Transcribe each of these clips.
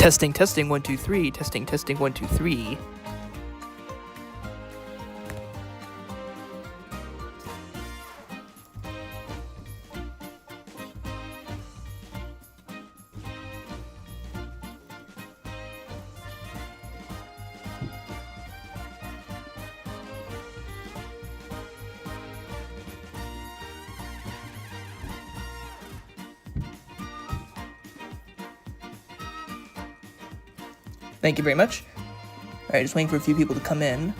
Testing, testing, 1, 2, 3. Testing, testing, 1, 2, 3. Thank you very much. All right, just waiting for a few people to come in.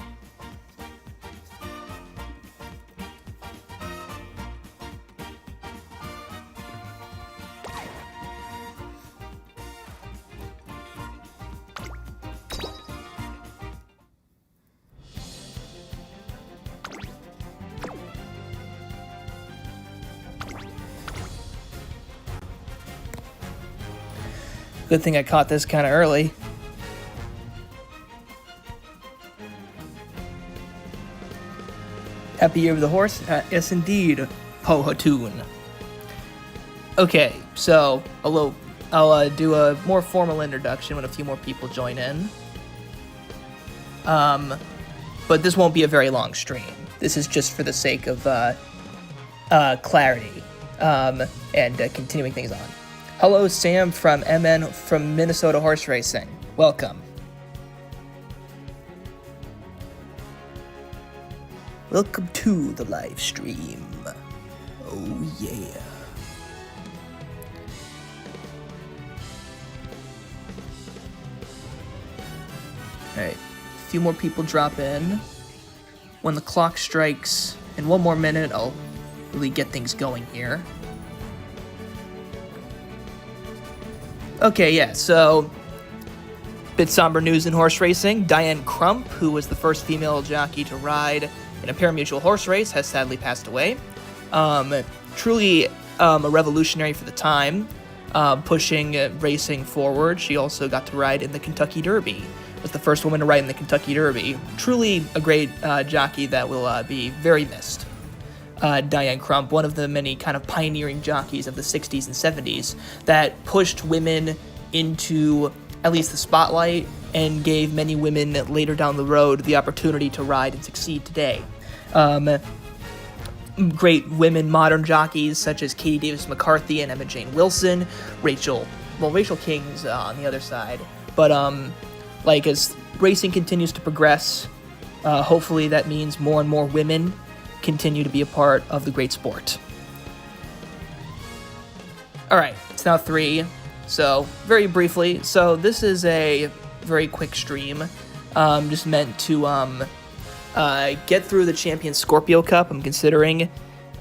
Good thing I caught this kind of early. Happy Year of the Horse? Yes, indeed, Pohatoon. Okay, so I'll do a more formal introduction when a few more people join in. But this won't be a very long stream. This is just for the sake of clarity and continuing things on. Hello, Sam from MN from Minnesota Horse Racing. Welcome. Welcome to the live stream. Oh yeah. Alright, a few more people drop in. When the clock strikes in one more minute, I'll really get things going here. Okay, yeah, so bit somber news in horse racing. Diane Crump, who was the first female jockey to ride in a pari-mutuel horse race, has sadly passed away. Truly a revolutionary for the time, pushing racing forward. She also got to ride in the Kentucky Derby. Was the first woman to ride in the Kentucky Derby. Truly a great jockey that will be very missed. Diane Crump, one of the many kind of pioneering jockeys of the 60s and 70s that pushed women into at least the spotlight and gave many women later down the road the opportunity to ride and succeed today. Great women modern jockeys such as Katie Davis McCarthy and Emma Jane Wilson, Rachel King's on the other side. But as racing continues to progress, hopefully that means more and more women continue to be a part of the great sport. Alright, it's now 3, so very briefly, so this is a very quick stream, just meant to get through the Champion Scorpio Cup. I'm considering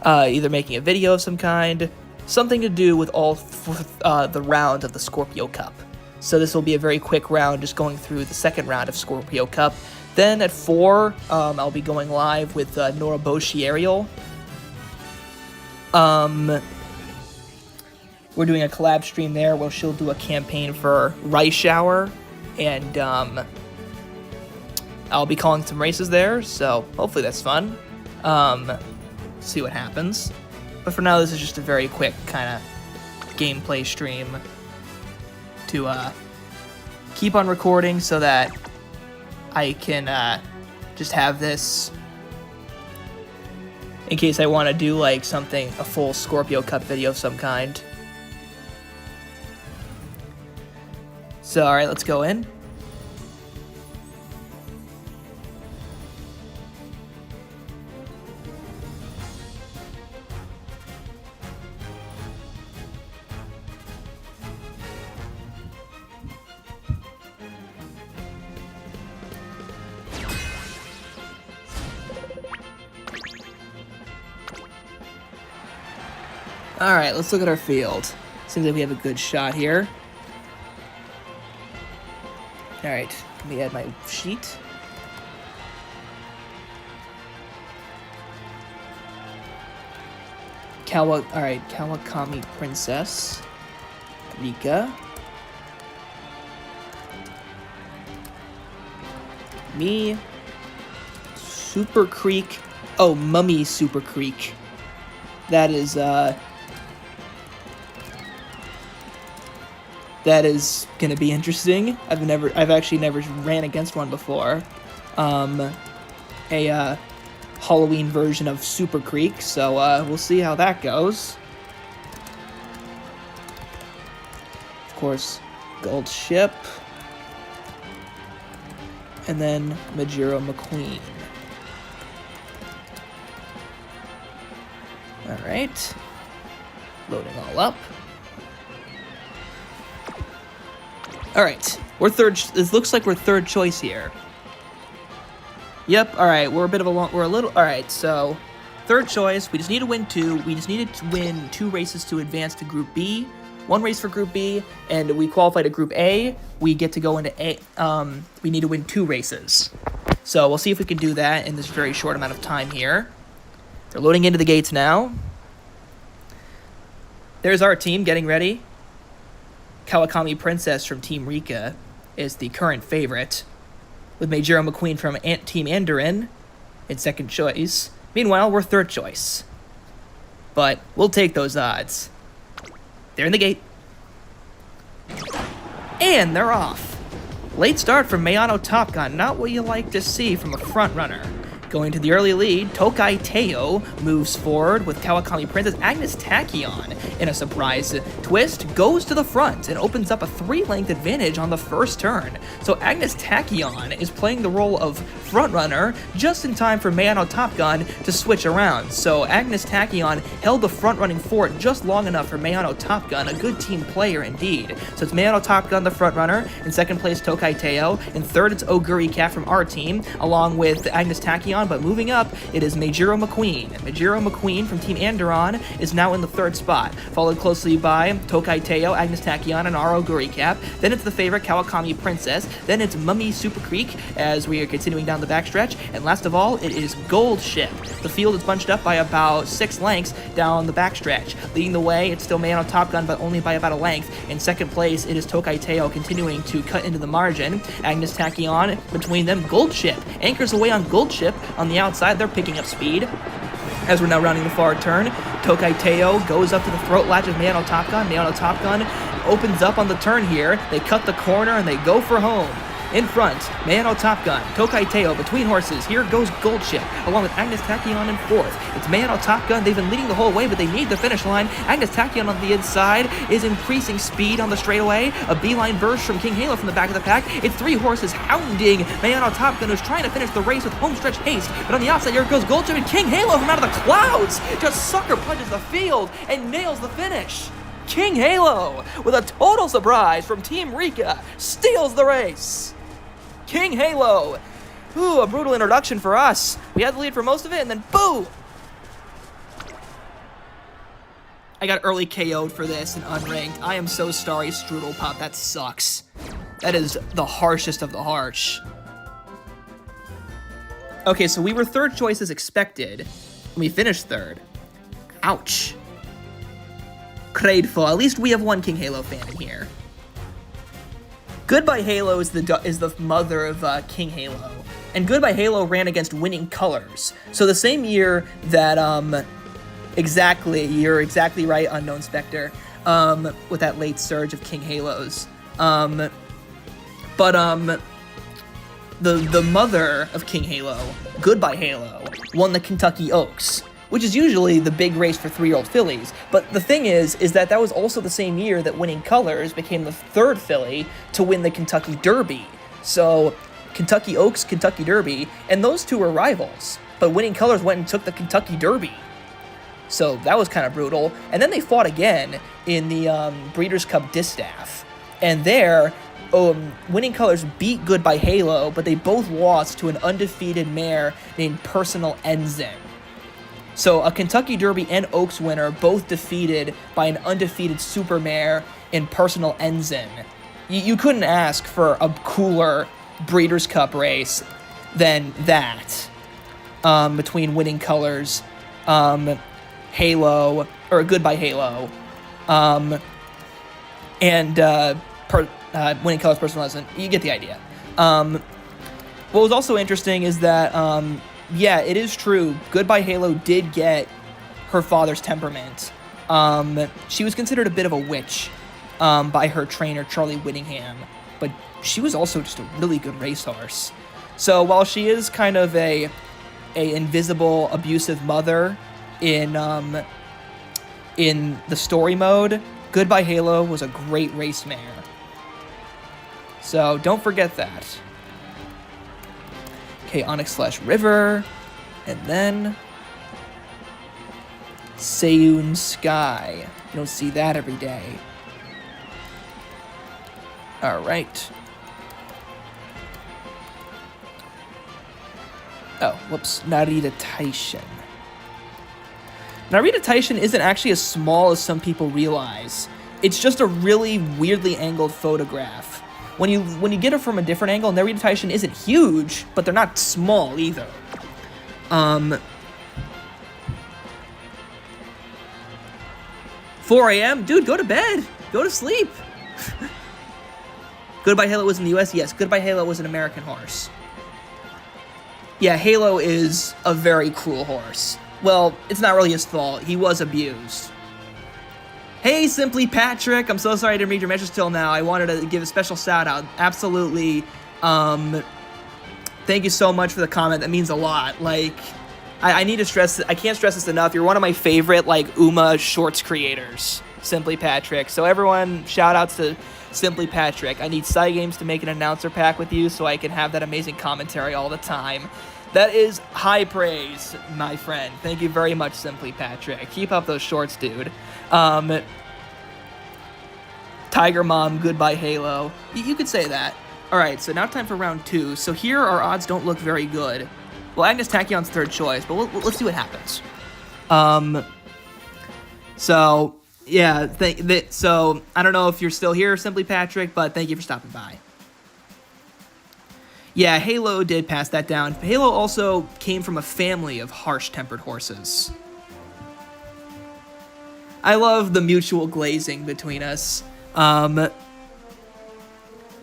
either making a video of some kind, something to do with all the rounds of the Scorpio Cup. So this will be a very quick round, just going through the second round of Scorpio Cup. Then at 4, I'll be going live with Nora Boshi-Ariel. We're doing a collab stream there where she'll do a campaign for Reischauer, and I'll be calling some races there, so hopefully that's fun. See what happens. But for now, this is just a very quick kind of gameplay stream to keep on recording so that I can just have this in case I want to do like a full Scorpio Cup video of some kind. So, alright, let's go in. Alright, let's look at our field. Seems like we have a good shot here. Alright, let me add my sheet. Kawakami Princess. Rika. Me. Super Creek. Oh, Mummy Super Creek. That is, That is gonna be interesting. I've actually never ran against one before. A Halloween version of Super Creek, so we'll see how that goes. Of course, Gold Ship, and then Majiro McQueen. All right, loading all up. All right, it looks like we're third choice here. Yep. All right, we're a little. All right, so third choice. We just need to win 2. We just needed to win 2 races to advance to Group B. 1 race for Group B, and we qualify to Group A. We get to go into A. We need to win 2 races. So we'll see if we can do that in this very short amount of time here. They're loading into the gates now. There's our team getting ready. Kawakami Princess from Team Rika is the current favorite, with Majiro McQueen from Team Andorin in second choice. Meanwhile, we're third choice. But we'll take those odds. They're in the gate. And they're off. Late start from Mayano Top Gun, not what you like to see from a front runner. Going to the early lead, Tokai Teo moves forward with Kawakami Princess. Agnes Tachyon, in a surprise twist, goes to the front and opens up a 3-length advantage on the first turn. So Agnes Tachyon is playing the role of front runner just in time for Mayano Top Gun to switch around. So Agnes Tachyon held the front running fort just long enough for Mayano Top Gun, a good team player indeed. So it's Mayano Top Gun, the front runner. In second place, Tokai Teo. In third, it's Oguri Cat from our team, along with Agnes Tachyon. But moving up, it is Majiro McQueen. Majiro McQueen from Team Andoron is now in the third spot, followed closely by Tokai Teo, Agnes Tachyon, and our Oguri Cap. Then it's the favorite Kawakami Princess. Then it's Mummy Super Creek as we are continuing down the backstretch. And last of all, it is Gold Ship. The field is bunched up by about 6 lengths down the backstretch. Leading the way, it's still Mayano Top Gun, but only by about a length. In second place, it is Tokai Teo continuing to cut into the margin. Agnes Tachyon between them. Gold Ship anchors away on Gold Ship. On the outside, they're picking up speed. As we're now rounding the far turn, Tokai Teo goes up to the throat latch of Mayano Top Gun. Mayano Top Gun opens up on the turn here. They cut the corner and they go for home. In front, Mayano Top Gun, Tokai Teo between horses. Here goes Gold Ship, along with Agnes Tachyon in fourth. It's Mayano Top Gun. They've been leading the whole way, but they need the finish line. Agnes Tachyon on the inside is increasing speed on the straightaway. A beeline burst from King Halo from the back of the pack. It's 3 horses hounding Mayano Top Gun, who's trying to finish the race with homestretch haste. But on the outside, here goes Gold Ship, and King Halo from out of the clouds just sucker punches the field and nails the finish. King Halo, with a total surprise from Team Rika, steals the race. King Halo. Ooh, a brutal introduction for us. We had the lead for most of it, and then boom! I got early KO'd for this and unranked. I am so sorry, Strudel Pop. That sucks. That is the harshest of the harsh. Okay, so we were third choice as expected, and we finished third. Ouch. Grateful. At least we have one King Halo fan in here. Goodbye Halo is the mother of King Halo, and Goodbye Halo ran against Winning Colors. So the same year that you're exactly right, Unknown Spectre, with that late surge of King Halos. The mother of King Halo, Goodbye Halo, won the Kentucky Oaks, which is usually the big race for 3-year-old fillies. But the thing is that was also the same year that Winning Colors became the third filly to win the Kentucky Derby. So Kentucky Oaks, Kentucky Derby, and those two were rivals. But Winning Colors went and took the Kentucky Derby. So that was kind of brutal. And then they fought again in the Breeders' Cup Distaff. And there, Winning Colors beat Goodbye Halo, but they both lost to an undefeated mare named Personal Ensign. So a Kentucky Derby and Oaks winner both defeated by an undefeated super mare in Personal Ensign. You couldn't ask for a cooler Breeders' Cup race than that, between Winning Colors, Halo, or Goodbye Halo, and Winning Colors, Personal Ensign. You get the idea. What was also interesting is that yeah, it is true. Goodbye Halo did get her father's temperament. She was considered a bit of a witch by her trainer, Charlie Whittingham. But she was also just a really good racehorse. So while she is kind of a invisible, abusive mother in the story mode, Goodbye Halo was a great race mare. So don't forget that. Okay, Onyx/River, and then Seiyun Sky. You don't see that every day. All right. Oh, whoops. Narita Taishin. Narita Taishin isn't actually as small as some people realize. It's just a really weirdly angled photograph. When you get it from a different angle, Narita Taishin isn't huge, but they're not small either. 4 a.m.? Dude, go to bed. Go to sleep. Goodbye Halo was in the US? Yes, Goodbye Halo was an American horse. Yeah, Halo is a very cruel horse. Well, it's not really his fault. He was abused. Hey, Simply Patrick. I'm so sorry I didn't read your message till now. I wanted to give a special shout out. Absolutely. Thank you so much for the comment. That means a lot. Like, I need to stress, I can't stress this enough. You're one of my favorite, like, UMA shorts creators, Simply Patrick. So everyone, shout outs to Simply Patrick. I need Cygames to make an announcer pack with you so I can have that amazing commentary all the time. That is high praise, my friend. Thank you very much, Simply Patrick. Keep up those shorts, dude. Tiger Mom, Goodbye Halo. You could say that. Alright, so now time for round 2. So here our odds don't look very good. Well, Agnes Tachyon's third choice, but let's see what happens. So, yeah, so I don't know if you're still here, Simply Patrick, but thank you for stopping by. Yeah, Halo did pass that down. Halo also came from a family of harsh-tempered horses. I love the mutual glazing between us.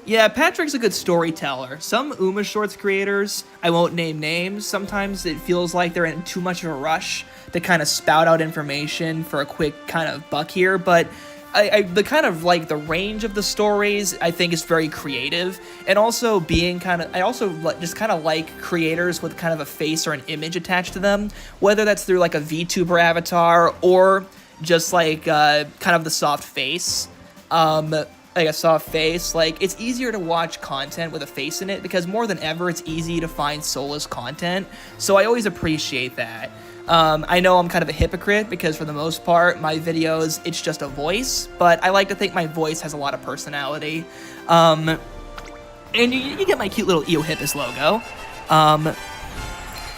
Yeah, Patrick's a good storyteller. Some UMA Shorts creators, I won't name names, sometimes it feels like they're in too much of a rush to kind of spout out information for a quick kind of buck here, but the kind of, like, the range of the stories, I think, is very creative, and also being kind of, I also just kind of like creators with kind of a face or an image attached to them, whether that's through, like, a VTuber avatar, or just, like, kind of the soft face, like a soft face. Like, it's easier to watch content with a face in it, because more than ever, it's easy to find soulless content, so I always appreciate that. I know I'm kind of a hypocrite because for the most part, my videos, it's just a voice, but I like to think my voice has a lot of personality. And you get my cute little Eohippus logo.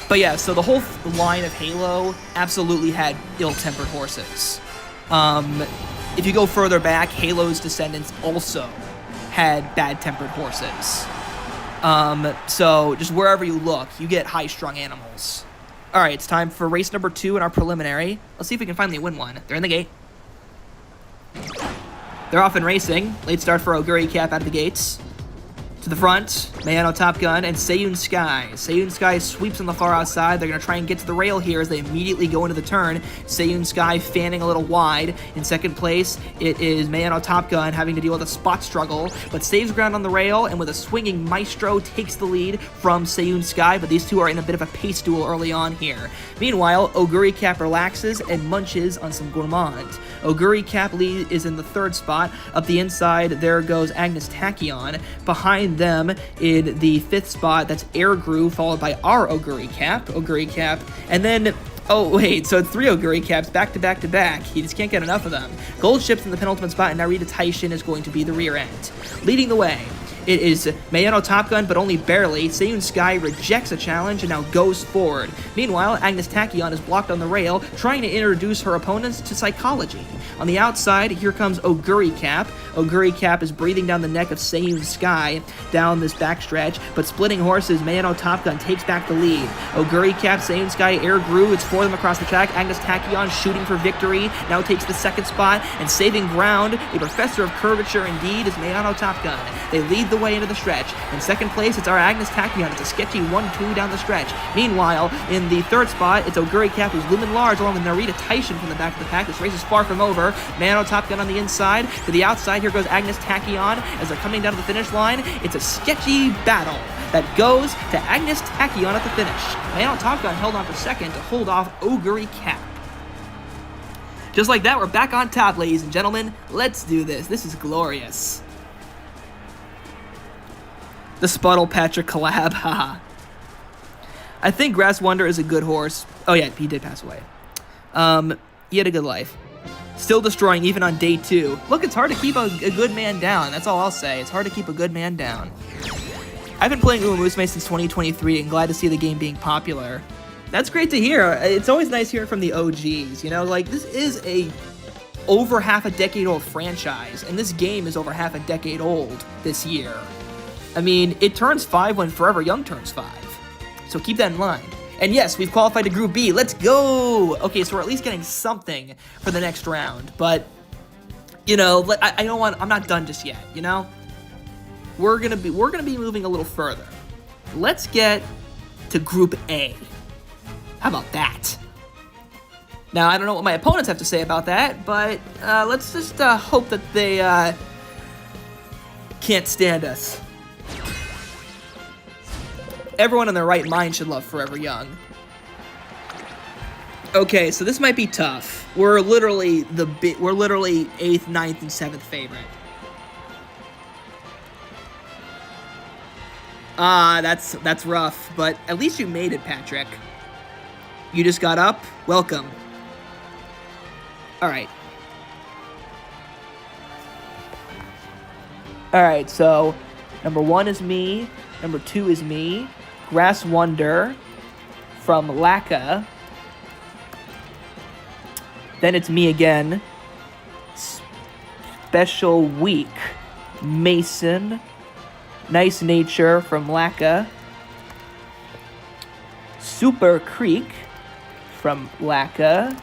But yeah, so the whole line of Halo absolutely had ill-tempered horses. If you go further back, Halo's descendants also had bad-tempered horses. So just wherever you look, you get high-strung animals. Alright, it's time for race number 2 in our preliminary. Let's see if we can finally win one. They're in the gate. They're off and racing. Late start for Oguri Cap out of the gates. To the front, Mayano Top Gun and Seiyun Sky. Seiyun Sky sweeps on the far outside. They're going to try and get to the rail here as they immediately go into the turn. Seiyun Sky fanning a little wide. In second place, it is Mayano Top Gun having to deal with a spot struggle, but saves ground on the rail, and with a swinging Maestro takes the lead from Seiyun Sky, but these two are in a bit of a pace duel early on here. Meanwhile, Oguri Cap relaxes and munches on some gourmand. Oguri Cap lead is in the third spot. Up the inside, there goes Agnes Tachyon. Behind them in the fifth spot, that's Air Groove, followed by our Oguri Cap, and then, oh wait, so it's 3 Oguri Caps back to back to back. He just can't get enough of them. Gold Ships in the penultimate spot, and Narita Taishin is going to be the rear end. Leading the way, it is Mayano Top Gun, but only barely. Seiyun Sky rejects a challenge and now goes forward. Meanwhile, Agnes Tachyon is blocked on the rail, trying to introduce her opponents to psychology. On the outside, here comes Oguri Cap. Oguri Cap is breathing down the neck of Seiyun Sky down this backstretch, but splitting horses, Mayano Top Gun takes back the lead. Oguri Cap, Seiyun Sky, Air Groove, it's for them across the track. Agnes Tachyon shooting for victory, now takes the second spot, and saving ground, a professor of curvature indeed, is Mayano Top Gun. They lead the way into the stretch. In second place, it's our Agnes Tachyon. It's a sketchy 1-2 down the stretch. Meanwhile, in the third spot, it's Oguri Cap, who's looming large, along with Narita Taishin from the back of the pack. This race is far from over. Mano Top Gun on the inside. To the outside, here goes Agnes Tachyon as they're coming down to the finish line. It's a sketchy battle that goes to Agnes Tachyon at the finish. Mano Top Gun held on for second to hold off Oguri Cap. Just like that, we're back on top, ladies and gentlemen. Let's do this. This is glorious. The Spuddle Patrick collab, haha. I think Grass Wonder is a good horse. Oh yeah, he did pass away. He had a good life. Still destroying even on day 2. Look, it's hard to keep a good man down. That's all I'll say. It's hard to keep a good man down. I've been playing Uma Musume since 2023 and glad to see the game being popular. That's great to hear. It's always nice hearing from the OGs, you know? Like, this is a over half a decade old franchise, and this game is over half a decade old this year. I mean, it turns 5 when Forever Young turns 5. So keep that in mind. And yes, we've qualified to Group B. Let's go! Okay, so we're at least getting something for the next round, but, you know, I don't want... I'm not done just yet, you know? We're gonna be moving a little further. Let's get to Group A. How about that? Now, I don't know what my opponents have to say about that, but let's just hope that they can't stand us. Everyone in their right mind should love Forever Young. Okay, so this might be tough. We're literally 8th, 9th, and 7th favorite. That's rough, but at least you made it, Patrick. You just got up? Welcome. Alright. Alright, so number 1 is me. Number 2 is me. Grass Wonder from Laka. Then it's me again. Special Week. Mason. Nice Nature from Laka. Super Creek from Laka.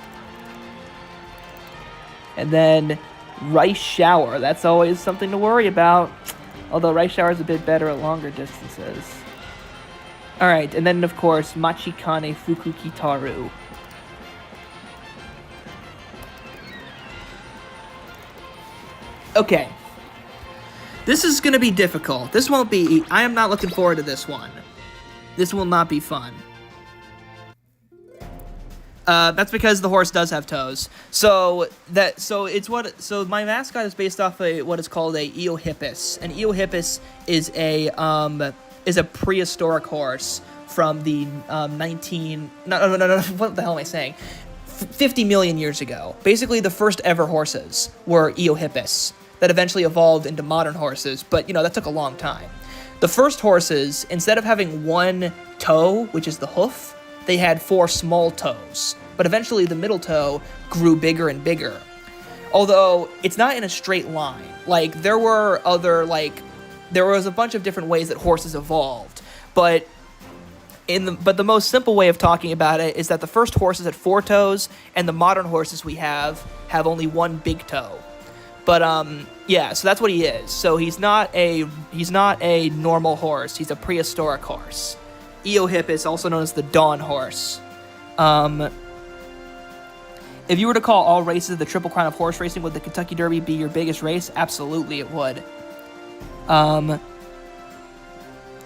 And then Rice Shower. That's always something to worry about. Although Rice Shower is a bit better at longer distances. Alright, and then of course, Machikane Fukukitaru. Okay. This is going to be difficult. This won't be... I am not looking forward to this one. This will not be fun. That's because the horse does have toes. So my mascot is based off what is called a Eohippus. An Eohippus is a prehistoric horse from the 50 million years ago. Basically, the first ever horses were Eohippus that eventually evolved into modern horses, but you know, that took a long time. The first horses, instead of having one toe, which is the hoof, they had 4 small toes, but eventually the middle toe grew bigger and bigger. Although, it's not in a straight line. Like, there was a bunch of different ways that horses evolved, but the most simple way of talking about it is that the first horses had 4 toes, and the modern horses we have only 1 big toe. But, yeah, so that's what he is. So he's not a normal horse, he's a prehistoric horse. Eohippus, also known as the Dawn Horse. If you were to call all races the Triple Crown of horse racing, would the Kentucky Derby be your biggest race? Absolutely, it would.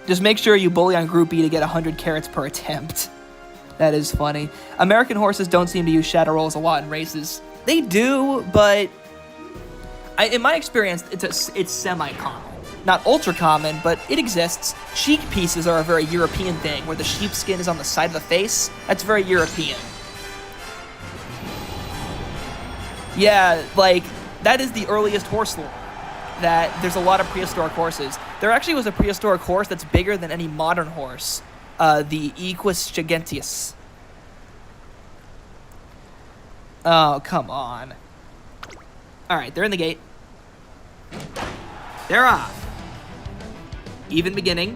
Just make sure you bully on Group B to get 100 carats per attempt. That is funny. American horses don't seem to use shadow rolls a lot in races. They do, but in my experience, it's semi-common. Not ultra-common, but it exists. Cheek pieces are a very European thing, where the sheepskin is on the side of the face. That's very European. Yeah, like, that is the earliest horse lore. That there's a lot of prehistoric horses. There actually was a prehistoric horse that's bigger than any modern horse. The Equus giganteus. Oh, come on. Alright, they're in the gate. They're off. Even beginning.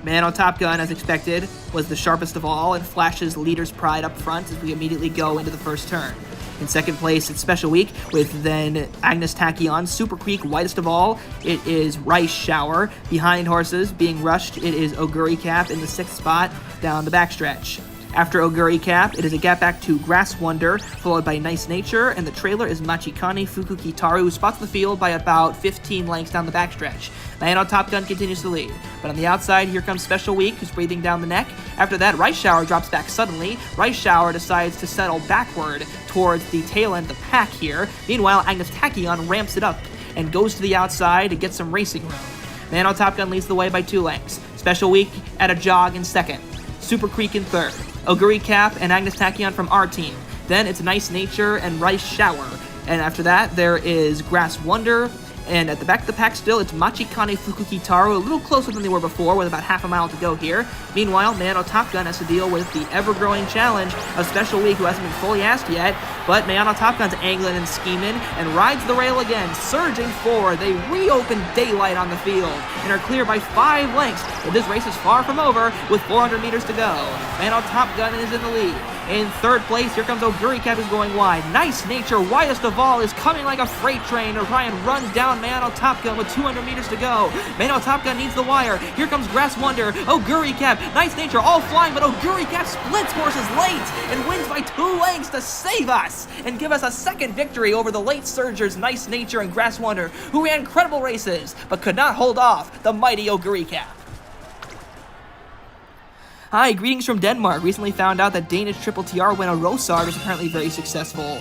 Man on Top Gun, as expected, was the sharpest of all and flashes leader's pride up front as we immediately go into the first turn. In second place, it's Special Week with then Agnes Tachyon. Super Creek, whitest of all, it is Rice Shower. Behind horses being rushed, it is Oguri Cap in the 6th spot down the backstretch. After Oguri Cap, it is a gap back to Grass Wonder, followed by Nice Nature, and the trailer is Machikane Fukukitaru, who spots the field by about 15 lengths down the backstretch. Diana Top Gun continues to lead, but on the outside, here comes Special Week, who's breathing down the neck. After that, Rice Shower drops back suddenly. Rice Shower decides to settle backward towards the tail end of the pack here. Meanwhile, Agnes Tachyon ramps it up and goes to the outside to get some racing room. Diana Top Gun leads the way by 2 lengths. Special Week at a jog in second. Super Creek in third. Oguri Cap and Agnes Tachyon from our team. Then it's Nice Nature and Rice Shower. And after that, there is Grass Wonder. And at the back of the pack still, it's Machikane Fukukitaru, a little closer than they were before, with about half a mile to go here. Meanwhile, Mayano Top Gun has to deal with the ever-growing challenge of Special Week, who hasn't been fully asked yet, but Mayano Top Gun's angling and scheming, and rides the rail again, surging forward. They reopen daylight on the field, and are clear by 5 lengths, but this race is far from over, with 400 meters to go. Mayano Top Gun is in the lead. In third place, here comes Oguri Cap, who's going wide. Nice Nature, widest of all, is coming like a freight train to try and run down Mayano Top Gun with 200 meters to go. Mayano Top Gun needs the wire. Here comes Grass Wonder, Oguri Cap, Nice Nature, all flying, but Oguri Cap splits horses late and wins by 2 lengths to save us and give us a second victory over the late surgers Nice Nature and Grass Wonder, who ran incredible races but could not hold off the mighty Oguri Cap. Hi, greetings from Denmark. Recently found out that Danish Triple TR winner Rosard was apparently very successful.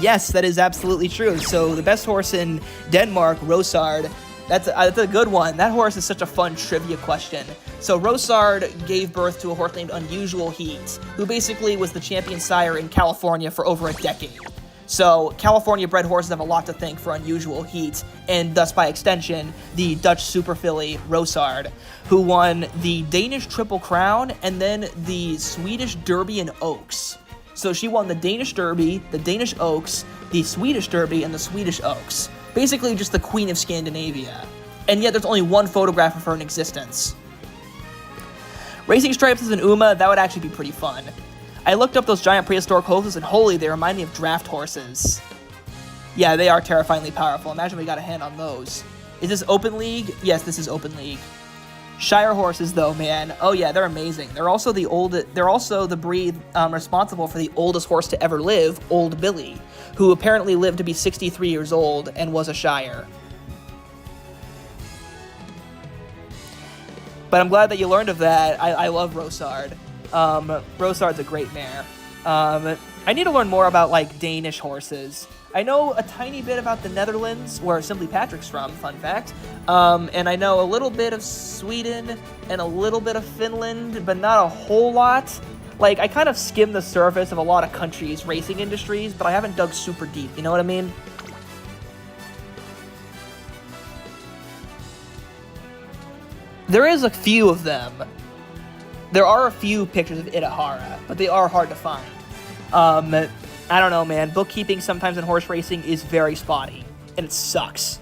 Yes, that is absolutely true. So the best horse in Denmark, Rosard, that's a good one. That horse is such a fun trivia question. So Rosard gave birth to a horse named Unusual Heat, who basically was the champion sire in California for over a decade. So California-bred horses have a lot to thank for Unusual Heat, and thus by extension, the Dutch super filly Rosard, who won the Danish Triple Crown and then the Swedish Derby and Oaks. So she won the Danish Derby, the Danish Oaks, the Swedish Derby, and the Swedish Oaks. Basically just the Queen of Scandinavia. And yet there's only one photograph of her in existence. Racing Stripes as an Uma, that would actually be pretty fun. I looked up those giant prehistoric horses, and holy, they remind me of draft horses. Yeah, they are terrifyingly powerful. Imagine we got a hand on those. Is this Open League? Yes, this is Open League. Shire horses, though, man. Oh yeah, they're amazing. They're also the breed responsible for the oldest horse to ever live, Old Billy, who apparently lived to be 63 years old and was a Shire. But I'm glad that you learned of that. I love Rosard. Rosard's a great mare. I need to learn more about, like, Danish horses. I know a tiny bit about the Netherlands, where Simply Patrick's from, fun fact. And I know a little bit of Sweden and a little bit of Finland, but not a whole lot. Like, I kind of skimmed the surface of a lot of countries' racing industries, but I haven't dug super deep, you know what I mean? There is a few of them. There are a few pictures of Itahara, but they are hard to find. I don't know, man. Bookkeeping sometimes in horse racing is very spotty, and it sucks.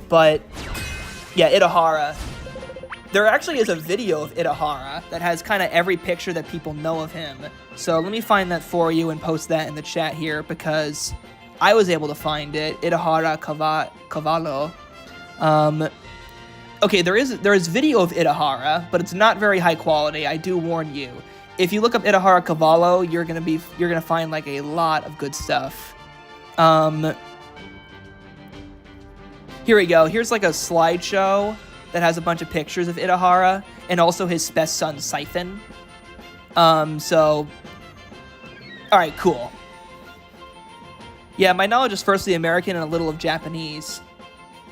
But, yeah, Itahara. There actually is a video of Itahara that has kind of every picture that people know of him. So let me find that for you and post that in the chat here, because I was able to find it. Itahara Cavallo. Okay, there is video of Itahara, but it's not very high quality. I do warn you. If you look up Itahara Cavallo, you're gonna find like a lot of good stuff. Here we go. Here's like a slideshow that has a bunch of pictures of Itahara and also his best son Siphon. All right, cool. Yeah, my knowledge is firstly American and a little of Japanese.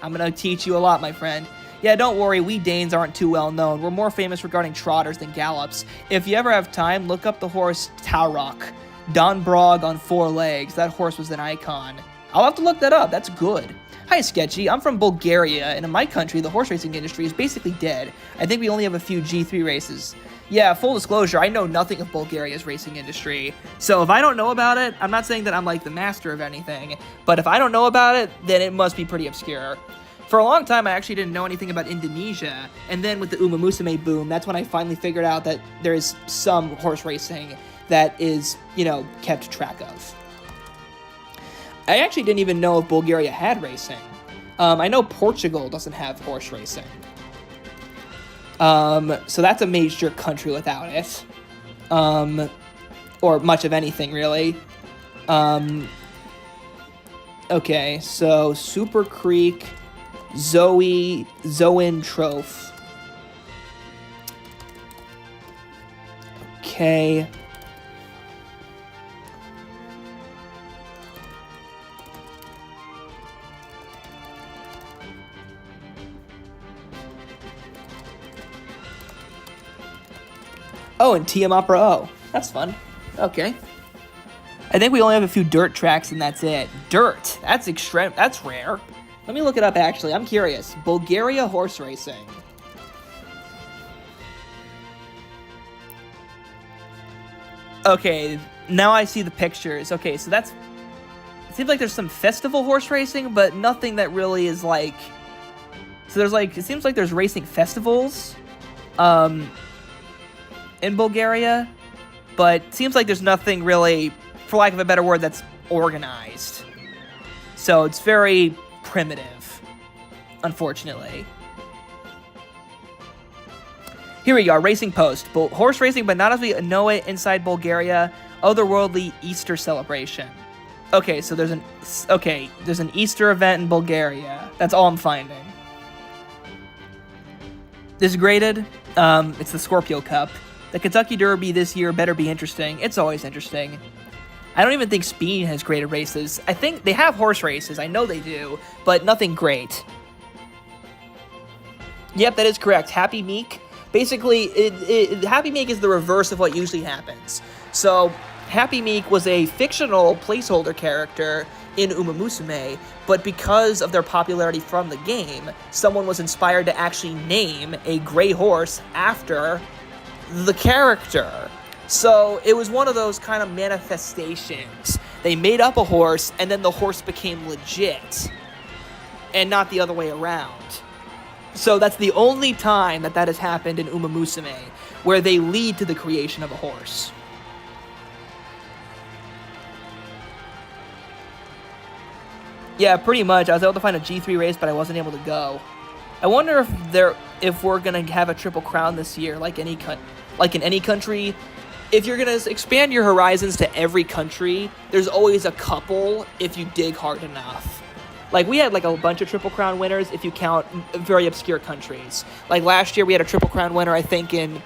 I'm gonna teach you a lot, my friend. Yeah, don't worry, we Danes aren't too well known. We're more famous regarding trotters than gallops. If you ever have time, look up the horse Taurok. Don Brog on 4 legs. That horse was an icon. I'll have to look that up. That's good. Hi, Sketchy. I'm from Bulgaria, and in my country, the horse racing industry is basically dead. I think we only have a few G3 races. Yeah, full disclosure, I know nothing of Bulgaria's racing industry. So if I don't know about it, I'm not saying that I'm like the master of anything, but if I don't know about it, then it must be pretty obscure. For a long time, I actually didn't know anything about Indonesia, and then with the Uma Musume boom, that's when I finally figured out that there is some horse racing that is, kept track of. I actually didn't even know if Bulgaria had racing. I know Portugal doesn't have horse racing. So that's a major country without it. Or much of anything, really. Okay, so Super Creek, Zoetrope. Okay. Oh, and TM Opera O. That's fun. Okay. I think we only have a few dirt tracks and that's it. Dirt. That's extreme. That's rare. Let me look it up, actually. I'm curious. Bulgaria horse racing. Okay, now I see the pictures. Okay, so that's... It seems like there's some festival horse racing, but nothing that really is like... So there's like... It seems like there's racing festivals in Bulgaria, but it seems like there's nothing really, for lack of a better word, that's organized. So it's very primitive, unfortunately. Here we go, Racing Post. Horse racing, but not as we know it inside Bulgaria. Otherworldly Easter celebration. Okay, so there's an Easter event in Bulgaria. That's all I'm finding. This is graded. It's the Scorpio Cup. The Kentucky Derby this year better be interesting. It's always interesting. I don't even think Speed has graded races. I think they have horse races. I know they do, but nothing great. Yep, that is correct. Happy Meek. Basically, Happy Meek is the reverse of what usually happens. So, Happy Meek was a fictional placeholder character in Uma Musume, but because of their popularity from the game, someone was inspired to actually name a gray horse after the character. So it was one of those kind of manifestations. They made up a horse, and then the horse became legit, and not the other way around. So that's the only time that has happened in Uma Musume, where they lead to the creation of a horse. Yeah, pretty much. I was able to find a G3 race, but I wasn't able to go. I wonder if we're gonna have a Triple Crown this year, like in any country. If you're gonna expand your horizons to every country, there's always a couple if you dig hard enough. Like, we had like a bunch of Triple Crown winners if you count very obscure countries. Like last year we had a Triple Crown winner, I think, in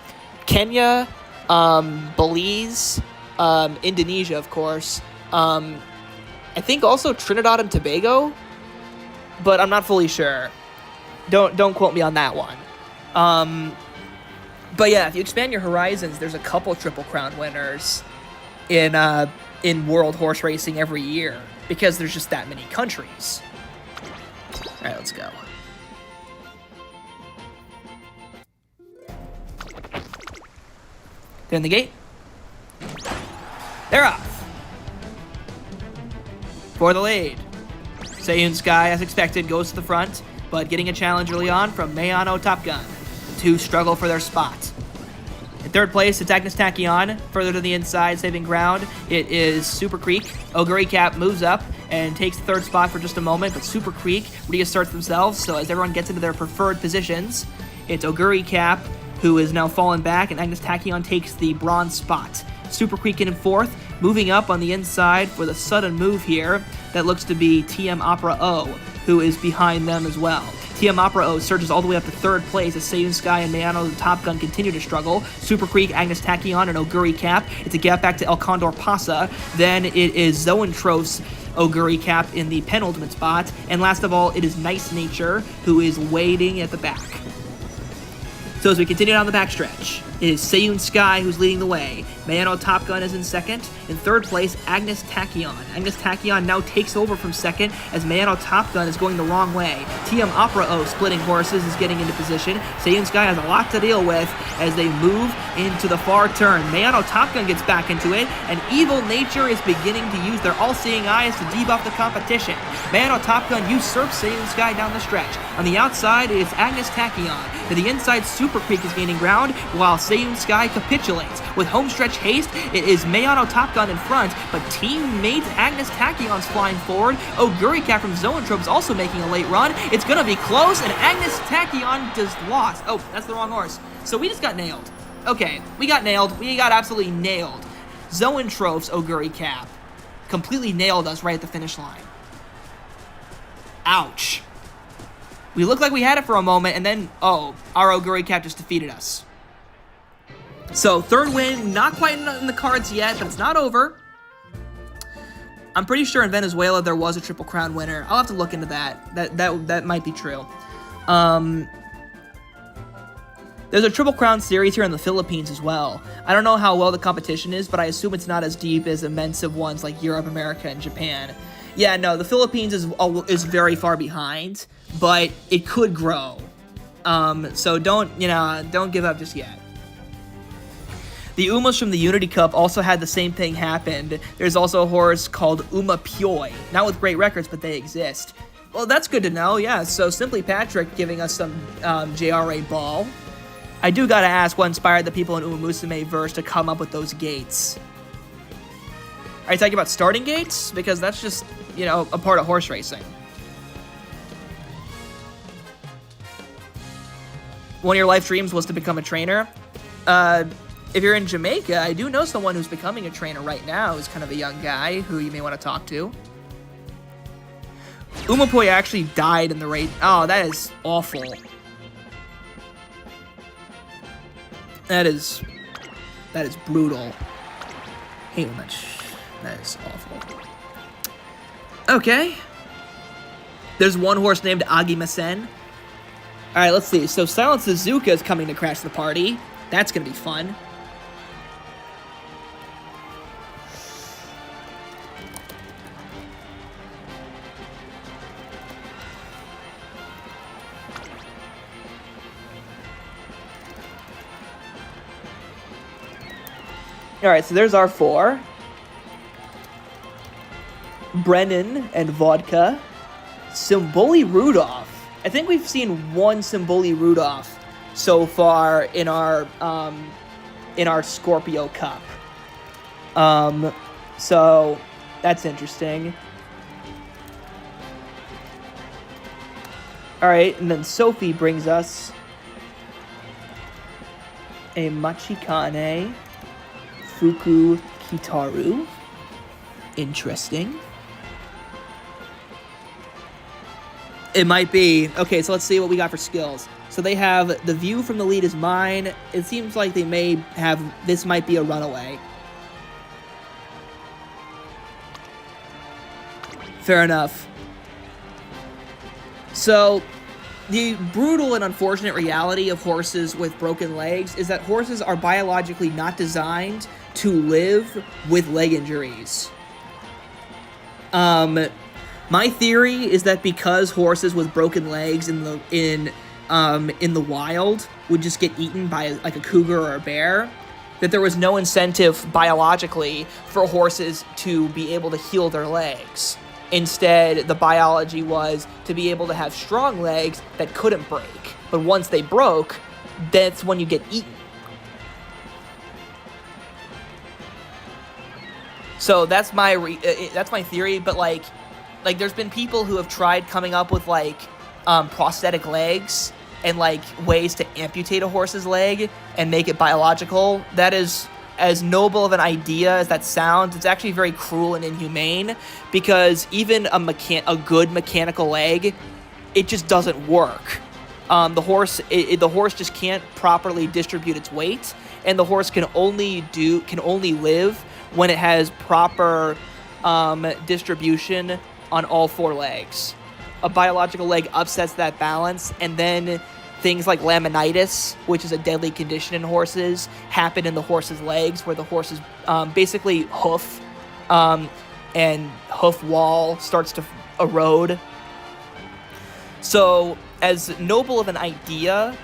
Kenya, Belize, Indonesia, of course. I think also Trinidad and Tobago, but I'm not fully sure. Don't quote me on that one. But yeah, if you expand your horizons, there's a couple Triple Crown winners in world horse racing every year because there's just that many countries. All right, let's go. They're in the gate. They're off. For the lead. Seiyun Sky, as expected, goes to the front, but getting a challenge early on from Mayano Top Gun. The two struggle for their spot. In third place, it's Agnes Tachyon. Further to the inside, saving ground, it is Super Creek. Oguri Cap moves up and takes the third spot for just a moment, but Super Creek reasserts themselves, so as everyone gets into their preferred positions, it's Oguri Cap who is now fallen back, and Agnes Tachyon takes the bronze spot. Super Creek in fourth, moving up on the inside for the sudden move here. That looks to be TM Opera O, who is behind them as well. TM Opera O surges all the way up to third place as Seiyun Sky and Mayano the Top Gun continue to struggle. Super Creek, Agnes Tachyon, and Oguri Cap. It's a gap back to El Condor Pasa. Then it is Zoetrope's Oguri Cap in the penultimate spot. And last of all, it is Nice Nature, who is waiting at the back. So as we continue down the backstretch, it is Seiyun Sky who's leading the way. Mayano Top Gun is in second. In third place, Agnes Tachyon. Agnes Tachyon now takes over from second as Mayano Top Gun is going the wrong way. TM Opera O splitting horses is getting into position. Seiyun Sky has a lot to deal with as they move into the far turn. Mayano Top Gun gets back into it, and Evil Nature is beginning to use their all-seeing eyes to debuff the competition. Mayano Top Gun usurps Seiyun Sky down the stretch. On the outside, it is Agnes Tachyon. To the inside, Super Creek is gaining ground, while Seyun Sky capitulates. With homestretch haste, it is Mayano Top Gun in front, but teammate Agnes Tachyon's flying forward. Oguri Cat from Zoantrope is also making a late run. It's gonna be close, and Agnes Tachyon just lost. Oh, that's the wrong horse. So we just got nailed. Okay, we got nailed. We got absolutely nailed. Zoantrope's Oguri Cap completely nailed us right at the finish line. Ouch. We looked like we had it for a moment, and then, oh, our Oguri Cap just defeated us. So, third win, not quite in the cards yet, but it's not over. I'm pretty sure in Venezuela there was a Triple Crown winner. I'll have to look into that. That might be true. There's a Triple Crown series here in the Philippines as well. I don't know how well the competition is, but I assume it's not as deep as immense of ones like Europe, America, and Japan. Yeah, no, the Philippines is very far behind, but it could grow. So don't give up just yet. The Umas from the Unity Cup also had the same thing happen. There's also a horse called Uma Pyoy. Not with great records, but they exist. Well, that's good to know, yeah. So Simply Patrick giving us some JRA ball. I do gotta ask what inspired the people in Uma Musume verse to come up with those gates. Are you talking about starting gates? Because that's just, a part of horse racing. One of your life dreams was to become a trainer. If you're in Jamaica, I do know someone who's becoming a trainer right now, who's kind of a young guy who you may want to talk to. Umapoy actually died in the race. Oh, that is awful. That is brutal. Hate when that is awful. Okay. There's one horse named Agimasen. Alright, let's see. So Silent Suzuka is coming to crash the party. That's gonna be fun. Alright, so there's our four. Brennan and Vodka. Symboli Rudolph. I think we've seen one Symboli Rudolph so far in our Scorpio Cup. So that's interesting. Alright, and then Sophie brings us a Machikane Fuku Kitaru. Interesting. It might be. Okay, so let's see what we got for skills. So they have the view from the lead is mine. It seems like they may have, this might be a runaway. Fair enough. So, the brutal and unfortunate reality of horses with broken legs is that horses are biologically not designed to live with leg injuries. My theory is that because horses with broken legs in the wild would just get eaten by like a cougar or a bear, that there was no incentive biologically for horses to be able to heal their legs. Instead, the biology was to be able to have strong legs that couldn't break. But once they broke, that's when you get eaten. So that's my theory, but like there's been people who have tried coming up with prosthetic legs and ways to amputate a horse's leg and make it biological. That is, as noble of an idea as that sounds, it's actually very cruel and inhumane, because even a good mechanical leg, it just doesn't work. The horse just can't properly distribute its weight, and the horse can only live when it has proper distribution on all four legs. A biological leg upsets that balance, and then things like laminitis, which is a deadly condition in horses, happen in the horse's legs, where the horse's basically hoof and hoof wall starts to erode. So, as noble of an idea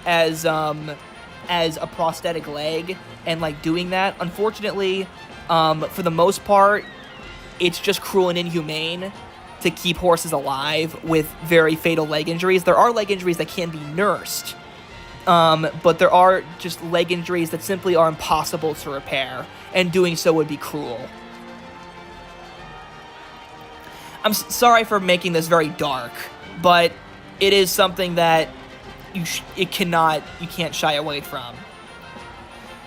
as a prosthetic leg and doing that, unfortunately, for the most part, it's just cruel and inhumane to keep horses alive with very fatal leg injuries. There are leg injuries that can be nursed, But there are just leg injuries that simply are impossible to repair, and doing so would be cruel. I'm sorry for making this very dark, but it is something that you can't shy away from.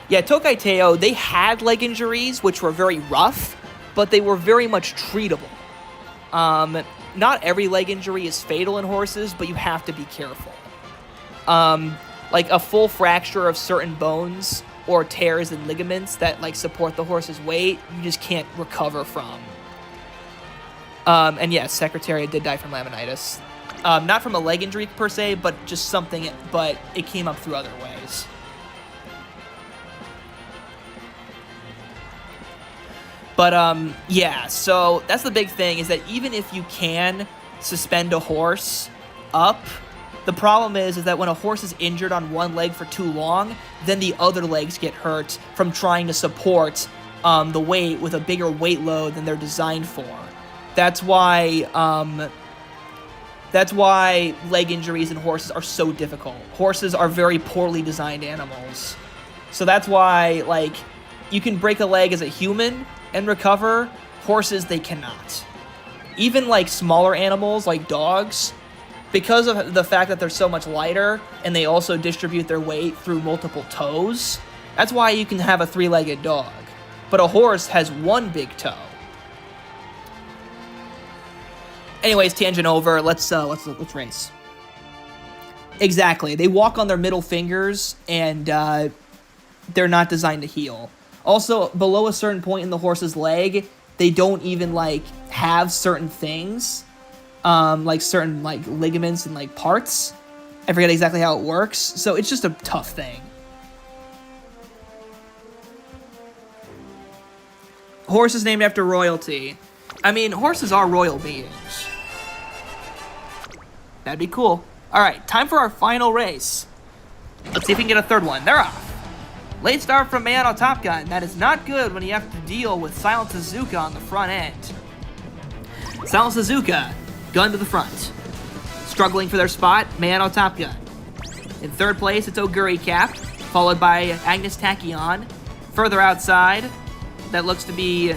Yeah, Tokai Teo, they had leg injuries, which were very rough, but they were very much treatable. Not every leg injury is fatal in horses, but you have to be careful. Like a full fracture of certain bones or tears in ligaments that like support the horse's weight, you just can't recover from. And yes, Secretariat did die from laminitis. Not from a leg injury per se, but just something, but it came up through other ways. But, yeah, so that's the big thing, is that even if you can suspend a horse up, the problem is that when a horse is injured on one leg for too long, then the other legs get hurt from trying to support the weight with a bigger weight load than they're designed for. That's why leg injuries in horses are so difficult. Horses are very poorly designed animals. So that's why, like, you can break a leg as a human and recover. Horses, they cannot. Even, like, smaller animals, like dogs, because of the fact that they're so much lighter and they also distribute their weight through multiple toes, that's why you can have a three-legged dog. But a horse has one big toe. Anyways, tangent over. Let's race. Exactly. They walk on their middle fingers, and they're not designed to heal. Also, below a certain point in the horse's leg, they don't even like have certain things, like certain like ligaments and like parts. I forget exactly how it works, so it's just a tough thing. Horse is named after royalty. I mean, horses are royal beings. That'd be cool. All right, time for our final race. Let's see if we can get a third one. They're off. Late start from Mayano Top Gun. That is not good when you have to deal with Silent Suzuka on the front end. Silent Suzuka, gun to the front. Struggling for their spot, Mayano Top Gun. In third place, it's Oguri Cap, followed by Agnes Tachyon. Further outside, that looks to be...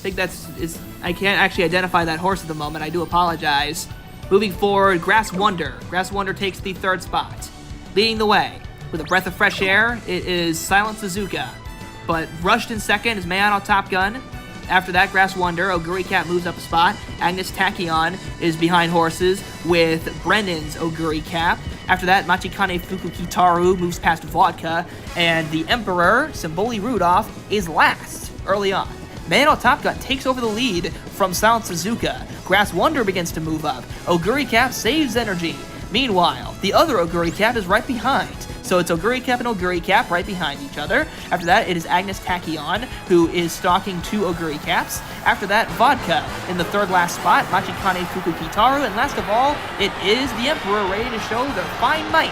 I can't actually identify that horse at the moment. I do apologize. Moving forward, Grass Wonder. Grass Wonder takes the third spot. Leading the way, with a breath of fresh air, it is Silent Suzuka. But rushed in second is Mayano Top Gun. After that, Grass Wonder, Oguri Cap moves up a spot. Agnes Tachyon is behind horses with Brennan's Oguri Cap. After that, Machikane Fukukitaru moves past Vodka. And the Emperor, Symboli Rudolph, is last early on. Mayano Top Gun takes over the lead from Silent Suzuka. Grass Wonder begins to move up. Oguri Cap saves energy. Meanwhile, the other Oguri Cap is right behind. So it's Oguri Cap and Oguri Cap right behind each other. After that, it is Agnes Tachyon, who is stalking two Oguri Caps. After that, Vodka in the third last spot, Machikane Fukukitaru, and last of all, it is the Emperor ready to show their fine might.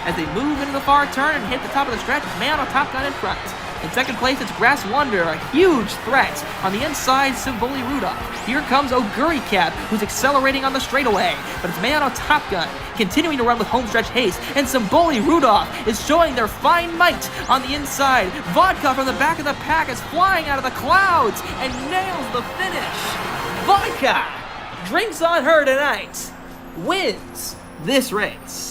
As they move into the far turn and hit the top of the stretch, Mayano Top Gun in front. In second place, it's Grass Wonder, a huge threat. On the inside, Symboli Rudolph. Here comes Oguri Cap, who's accelerating on the straightaway. But it's Mayano Top Gun, continuing to run with homestretch haste. And Symboli Rudolph is showing their fine might on the inside. Vodka from the back of the pack is flying out of the clouds and nails the finish. Vodka, drinks on her tonight, wins this race.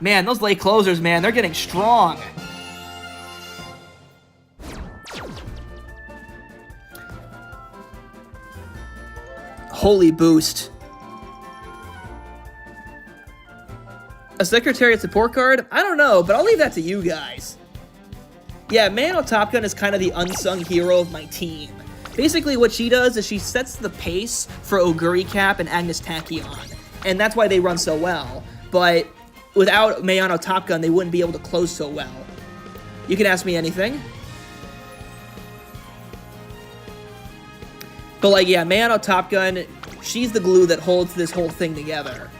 Man, those late closers, man, they're getting strong. Holy boost. A Secretariat support card? I don't know, but I'll leave that to you guys. Yeah, Mayano Top Gun is kind of the unsung hero of my team. Basically, what she does is she sets the pace for Oguri Cap and Agnes Tachyon, and that's why they run so well. But without Mayano Top Gun, they wouldn't be able to close so well. You can ask me anything. But, like, yeah, Mayano Top Gun, she's the glue that holds this whole thing together.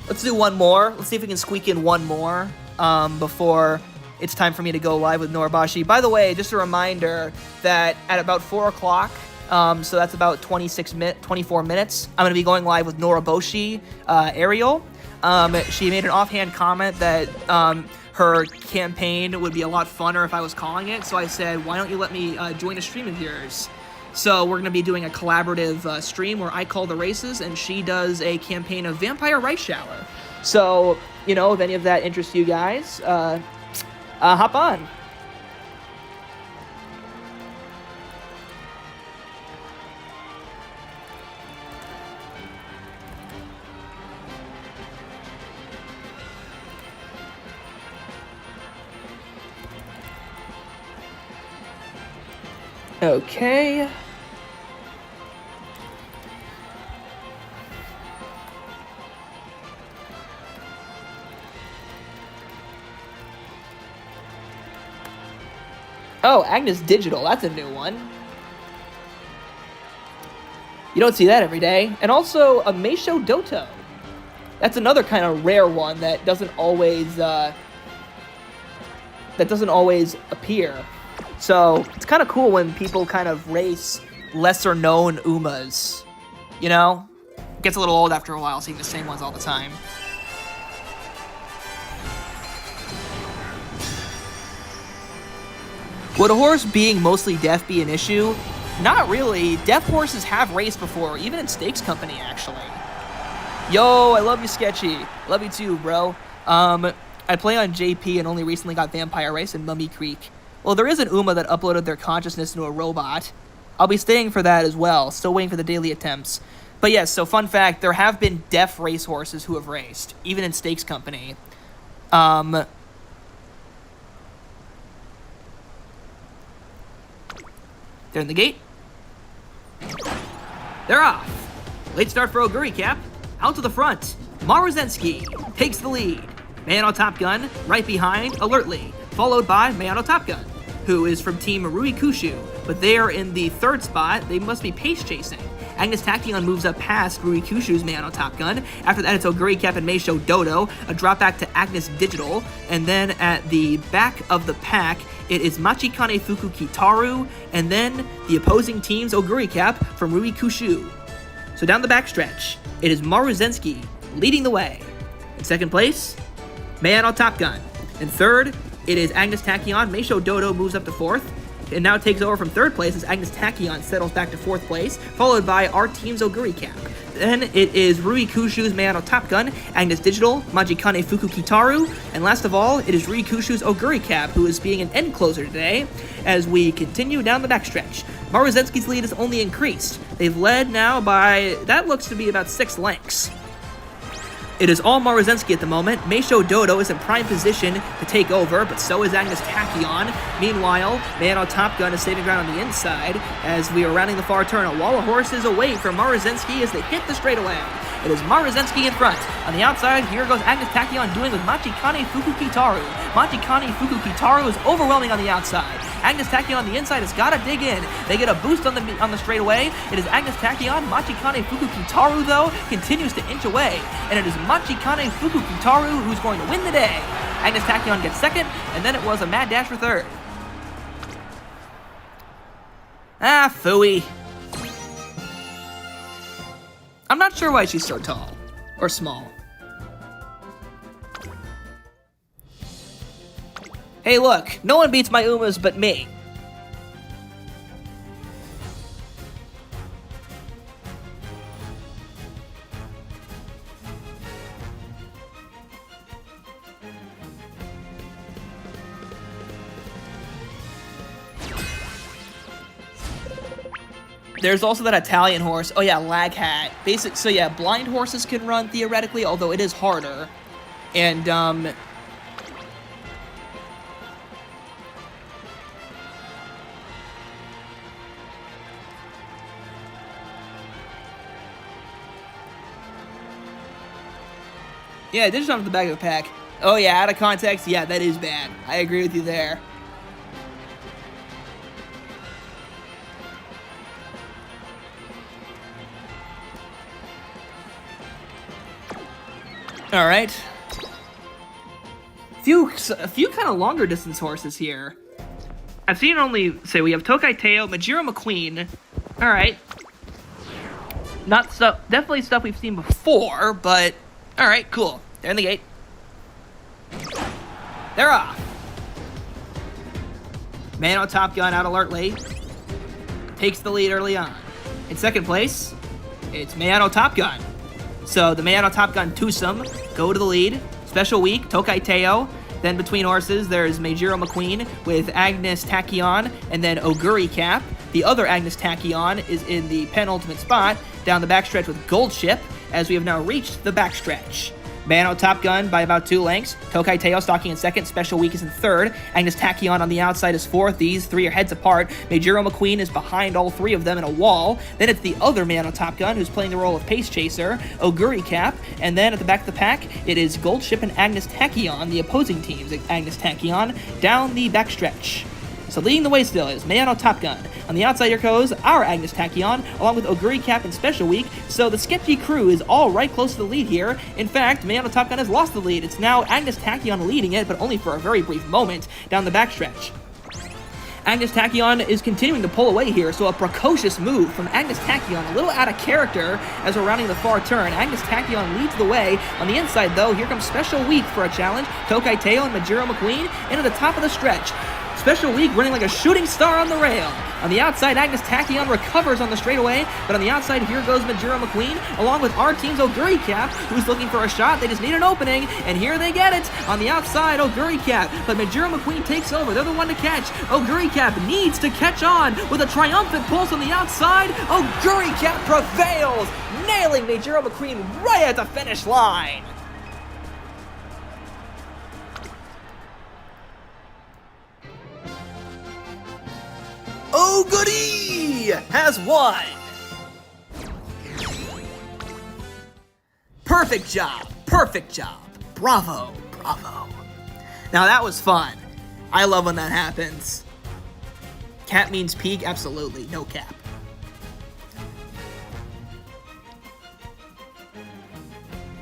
Let's do one more. Let's see if we can squeak in one more before it's time for me to go live with Noribashi. By the way, just a reminder that at about 4 o'clock, So that's about 24 minutes. I'm going to be going live with Noriboshi Ariel. She made an offhand comment that her campaign would be a lot funner if I was calling it. So I said, why don't you let me join a stream of yours? So we're going to be doing a collaborative stream where I call the races and she does a campaign of Vampire Rice Shower. So, you know, if any of that interests you guys, hop on. Okay. Oh, Agnes Digital. That's a new one. You don't see that every day. And also, a Meisho Doto. That's another kind of rare one that doesn't always appear. So, it's kind of cool when people kind of race lesser-known Umas. You know? It gets a little old after a while, seeing the same ones all the time. Would a horse being mostly deaf be an issue? Not really. Deaf horses have raced before, even in stakes company, actually. Yo, I love you, Sketchy. Love you too, bro. I play on JP and only recently got Vampire Race and Mummy Creek. Well, there is an Uma that uploaded their consciousness into a robot. I'll be staying for that as well. Still waiting for the daily attempts. But yes, so fun fact, there have been deaf racehorses who have raced, even in stakes company. They're in the gate. They're off. Late start for Oguri Cap. Out to the front. Maruzensky takes the lead. Mayano Top Gun right behind, alertly, followed by Mayano Top Gun, who is from Team Ruikushu, but they are in the third spot. They must be pace chasing. Agnes Tachyon moves up past Ruikushu's Mayano Top Gun. After that, it's Oguri Cap and Meisho Dodo, a drop back to Agnes Digital, and then at the back of the pack, it is Machikane Fuku Kitaru, and then the opposing team's Oguri Cap from Ruikushu. So down the backstretch, it is Maruzensky leading the way. In second place, Mayano Top Gun. In third, it is Agnes Tachyon. Meisho Dodo moves up to fourth, and now takes over from third place as Agnes Tachyon settles back to fourth place, followed by our team's Oguri Cap. Then it is Ruikushu's Mayano Top Gun, Agnes Digital, Majikane Fuku Kitaru, and last of all, it is Ruikushu's Oguri Cap, who is being an end closer today, as we continue down the backstretch. Maruzensky's lead has only increased. They've led now by, that looks to be about 6 lengths. It is all Maruzensky at the moment. Meisho Dodo is in prime position to take over, but so is Agnes Tachyon. Meanwhile, Mayano Top Gun is saving ground on the inside as we are rounding the far turn. A wall of horses away from Maruzensky as they hit the straightaway. It is Maruzensky in front. On the outside, here goes Agnes Tachyon doing with Machikane Fuku Kitaru. Machikane Fuku Kitaru is overwhelming on the outside. Agnes Tachyon on the inside has got to dig in. They get a boost on the straightaway. It is Agnes Tachyon. Machikane Fuku Kitaru, though, continues to inch away. And it is Machikane Fuku Kitaru who's going to win the day. Agnes Tachyon gets second, and then it was a mad dash for third. Ah, phooey. I'm not sure why she's so tall. Or small. Hey look, no one beats my Umas but me. There's also that Italian horse. Oh yeah, Lag Hat. So yeah, blind horses can run theoretically, although it is harder. And yeah, this is on the back of the pack. Oh yeah, out of context, yeah, that is bad. I agree with you there. All right. A few kind of longer distance horses here. I've seen only, say we have Tokai Teo, Majiro McQueen. All right. Not stuff, definitely stuff we've seen before, but all right, cool. They're in the gate. They're off. Man on Top Gun out alert late. Takes the lead early on. In second place, it's Mayano Top Gun. So the Mayano Top Gun twosome go to the lead. Special week, Tokai Teo. Then between horses, there's Meijiro McQueen with Agnes Tachyon and then Oguri Cap. The other Agnes Tachyon is in the penultimate spot down the backstretch with Gold Ship as we have now reached the backstretch. Mayano Top Gun by about 2 lengths. Tokai Teo stalking in second. Special Week is in third. Agnes Tachyon on the outside is fourth. These three are heads apart. Meijiro McQueen is behind all three of them in a wall. Then it's the other Mayano Top Gun who's playing the role of pace chaser, Oguri Cap. And then at the back of the pack, it is Gold Ship and Agnes Tachyon, the opposing teams. Agnes Tachyon down the backstretch. So leading the way still is Mayano Top Gun. On the outside here goes our Agnes Tachyon, along with Oguri Cap and Special Week, so the sketchy crew is all right close to the lead here. In fact, Mayano Top Gun has lost the lead. It's now Agnes Tachyon leading it, but only for a very brief moment down the backstretch. Agnes Tachyon is continuing to pull away here, so a precocious move from Agnes Tachyon, a little out of character as we're rounding the far turn. Agnes Tachyon leads the way. On the inside, though, here comes Special Week for a challenge. Tokai Teo and Meijiro McQueen into the top of the stretch. Special Week running like a shooting star on the rail. On the outside, Agnes Tachyon recovers on the straightaway, but on the outside, here goes Meijiro McQueen, along with our team's Oguri Cap, who's looking for a shot. They just need an opening, and here they get it. On the outside, Oguri Cap, but Meijiro McQueen takes over. They're the one to catch. Oguri Cap needs to catch on with a triumphant pulse on the outside. Oguri Cap prevails, nailing Meijiro McQueen right at the finish line. Oguri has won! Perfect job, perfect job. Bravo, bravo. Now that was fun. I love when that happens. Cap means peak? Absolutely, no cap.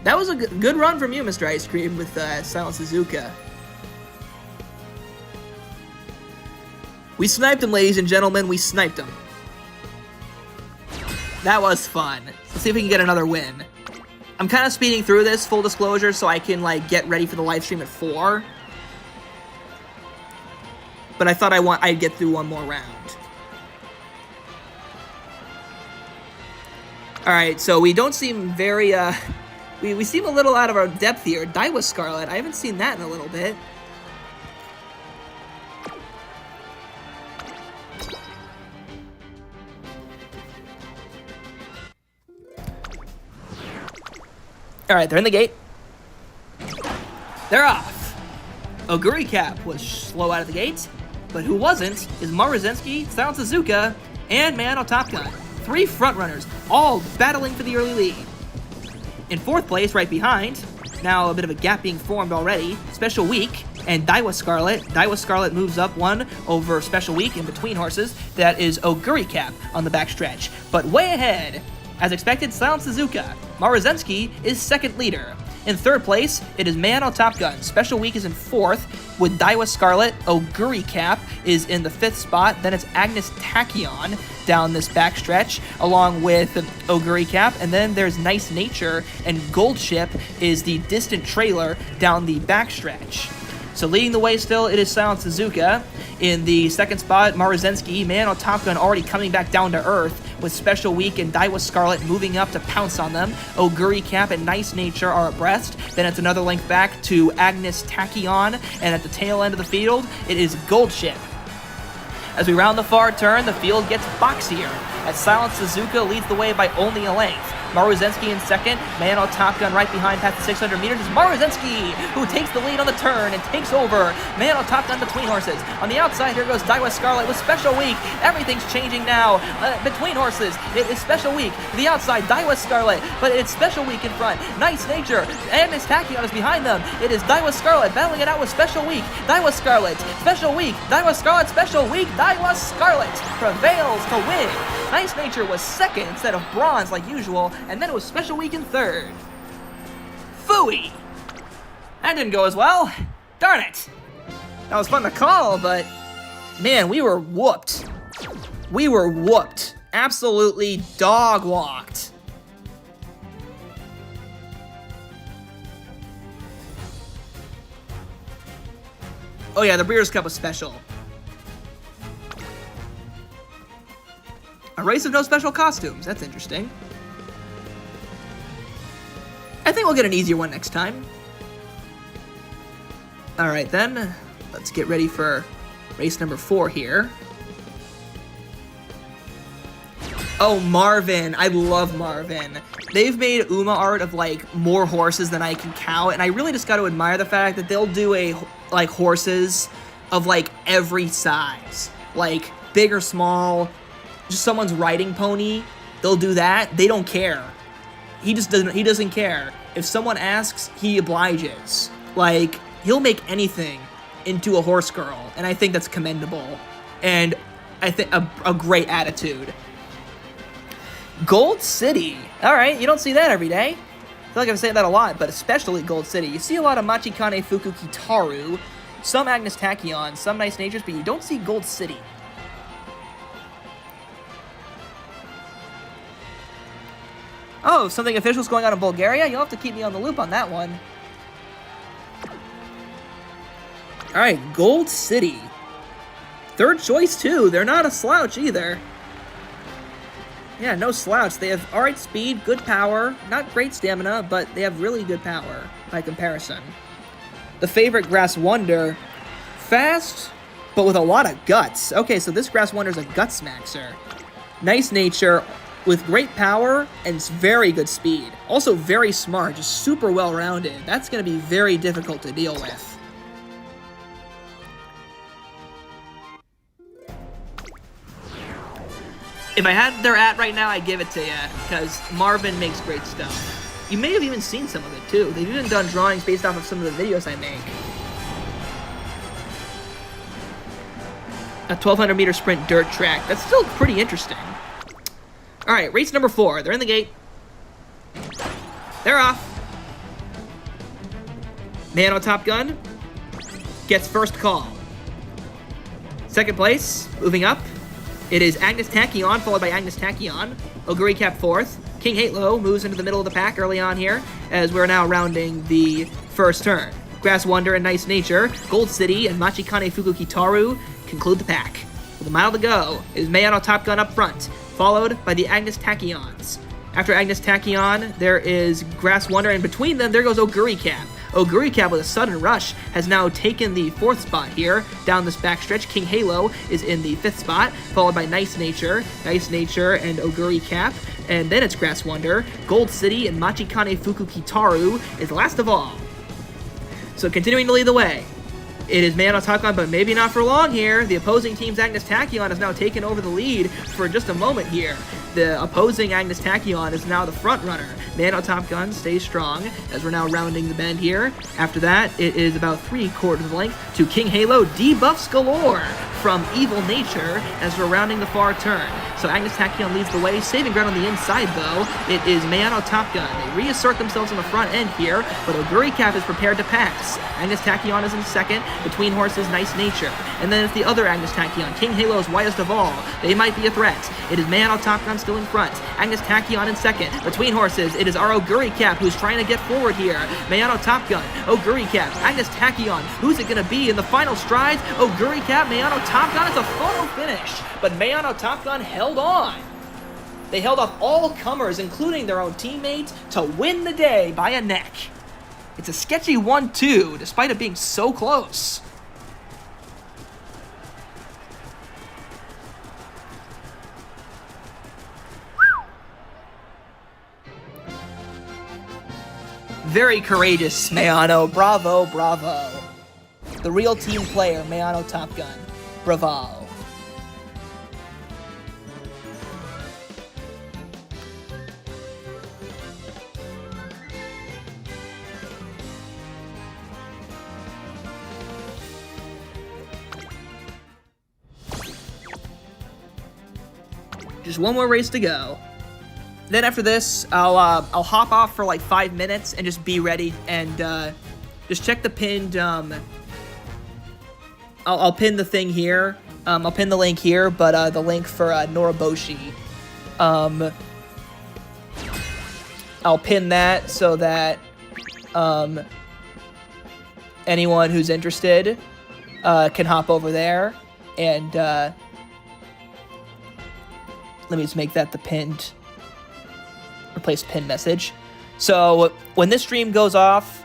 That was a good run from you, Mr. Ice Cream, with Silent Suzuka. We sniped him, ladies and gentlemen. We sniped him. That was fun. Let's see if we can get another win. I'm kind of speeding through this, full disclosure, so I can, like, get ready for the live stream at 4. But I thought I'd get through one more round. Alright, so we don't seem very, we seem a little out of our depth here. Daiwa Scarlet, I haven't seen that in a little bit. Alright, they're in the gate. They're off. Oguri Cap was slow out of the gate, but who wasn't is Maruzensky, Silent Suzuka, and Mayano Top Gun. 3 frontrunners, all battling for the early lead. In 4th place, right behind, now a bit of a gap being formed already, Special Week and Daiwa Scarlet. Daiwa Scarlet moves up 1 over Special Week in between horses. That is Oguri Cap on the backstretch. But way ahead, as expected, Silent Suzuka. Maruzensky is 2nd leader. In 3rd place, it is Mayano Top Gun. Special Week is in 4th, with Daiwa Scarlet. Oguri Cap is in the 5th spot. Then it's Agnes Tachyon down this backstretch, along with Oguri Cap. And then there's Nice Nature, and Gold Ship is the distant trailer down the backstretch. So leading the way still, it is Silent Suzuka. In the 2nd spot, Maruzensky. Mayano Top Gun already coming back down to earth, with Special Week and Daiwa Scarlet moving up to pounce on them. Oguri Cap and Nice Nature are abreast. Then it's another length back to Agnes Tachyon, and at the tail end of the field, it is Gold Ship. As we round the far turn, the field gets boxier, as Silent Suzuka leads the way by only a length. Maruzensky in 2nd, Mayano Top Gun right behind past the 600 meters is Maruzensky, who takes the lead on the turn and takes over. Mayano Top Gun between horses. On the outside, here goes Daiwa Scarlet with Special Week. Everything's changing now. Between horses, it is Special Week. The outside, Daiwa Scarlet, but it's Special Week in front. Nice Nature, Agnes Tachyon is behind them. It is Daiwa Scarlet battling it out with Special Week. Daiwa Scarlet, Special Week, Daiwa Scarlet, Special Week. Daiwa Scarlet prevails to win. Nice Nature was 2nd instead of bronze like usual, and then it was Special Week in 3rd. Phooey! That didn't go as well. Darn it! That was fun to call, but man, we were whooped. We were whooped Absolutely dog-walked. Oh yeah, the Breeders' Cup was special. A race of no special costumes. That's interesting. I think we'll get an easier one next time. Alright then, let's get ready for race number 4 here. Oh, Marvin. I love Marvin. They've made Uma art of, like, more horses than I can count, and I really just got to admire the fact that they'll do horses of, like, every size. Like, big or small, just someone's riding pony, they'll do that. They don't care. He doesn't care. If someone asks, he obliges. Like, he'll make anything into a horse girl, and I think that's commendable. And I think a great attitude. Gold City. Alright, you don't see that every day. I feel like I'm saying that a lot, but especially Gold City. You see a lot of Machikane Fuku Kitaru, some Agnes Tachyon, some Nice Natures, but you don't see Gold City. Oh, something official's going on in Bulgaria? You'll have to keep me on the loop on that one. Alright, Gold City. Third choice, too. They're not a slouch, either. Yeah, no slouch. They have alright speed, good power, not great stamina, but they have really good power by comparison. The favorite Grass Wonder, fast, but with a lot of guts. Okay, so this Grass Wonder is a gut smaxer. Nice nature, with great power and very good speed. Also very smart, just super well-rounded. That's going to be very difficult to deal with. If I had their at right now, I'd give it to you, because Marvin makes great stuff. You may have even seen some of it, too. They've even done drawings based off of some of the videos I make. A 1,200-meter sprint dirt track. That's still pretty interesting. Alright, race number 4. They're in the gate. They're off. Man on Top Gun gets first call. Second place, moving up, it is Agnes Tachyon, followed by Agnes Tachyon. Oguri Cap 4th. King Halo moves into the middle of the pack early on here, as we're now rounding the first turn. Grass Wonder and Nice Nature, Gold City, and Machikane Fuku Kitaru conclude the pack. With a mile to go, it is Mayano Top Gun up front, followed by the Agnes Tachyons. After Agnes Tachyon, there is Grass Wonder, and between them, there goes Oguri Cap. Oguri Cap, with a sudden rush, has now taken the 4th spot here down this backstretch. King Halo is in the 5th spot, followed by Nice Nature, and Oguri Cap. And then it's Grass Wonder. Gold City and Machikane Fuku Kitaru is last of all. So continuing to lead the way, it is Mayano Top Gun, but maybe not for long here. The opposing team's Agnes Tachyon has now taken over the lead for just a moment here. The opposing Agnes Tachyon is now the front runner. Mayano Top Gun stays strong as we're now rounding the bend here. After that, it is about 3/4 of the length to King Halo. Debuffs galore from Evil Nature as we're rounding the far turn. So Agnes Tachyon leads the way, saving ground on the inside though. It is Mayano Top Gun. They reassert themselves on the front end here, but Oguri Cap is prepared to pass. Agnes Tachyon is in second, between horses Nice Nature. And then it's the other Agnes Tachyon. King Halo is widest of all. They might be a threat. It is Mayano Top Gun still in front. Agnes Tachyon in second. Between horses, it is our Oguri Cap who's trying to get forward here. Mayano Top Gun, Oguri Cap, Agnes Tachyon. Who's it going to be in the final strides? Oguri Cap, Mayano Top Gun. It's a photo finish, but Mayano Top Gun held on. They held off all comers, including their own teammate, to win the day by a neck. It's a sketchy 1-2, despite it being so close. Very courageous, Mayano. Bravo, bravo. The real team player, Mayano Top Gun. Bravo. Just one more race to go. Then after this, I'll hop off for like 5 minutes and just be ready and just check the pinned. I'll pin the thing here. I'll pin the link here, but the link for Noriboshi I'll pin that so that anyone who's interested can hop over there. And let me just make that the pinned, replace pin message. So when this stream goes off,